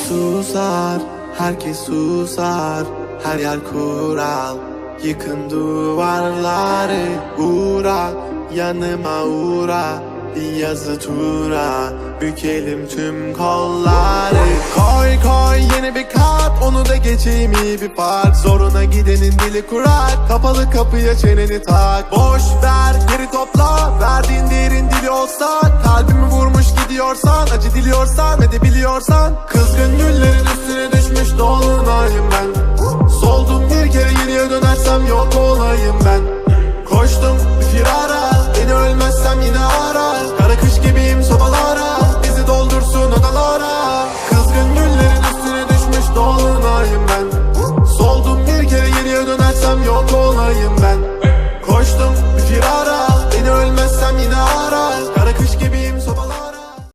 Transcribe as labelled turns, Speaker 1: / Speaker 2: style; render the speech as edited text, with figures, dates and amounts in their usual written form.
Speaker 1: susar, herkes susar. Her yer kural, yıkın duvarları. Uğra, yanıma uğra, bir yazı tura, bükelim tüm kolları. Koy koy yeni bir kat, onu da geçeyim iyi bir park. Zoruna gidenin dili kurak, kapalı kapıya çeneni tak. Boş ver geri topla, verdiğin değerin dili olsa. Kalbimi vurmuş gidiyorsan, acı diliyorsan ve de biliyorsan. Kızgın güllerin üstüne düşmüş dolunayım ben. Soldum bir kere, geriye dönersem yok olayım ben. Koştum bir firara, beni ölmezsem yine ara. Kara kış gibiyim sobalara.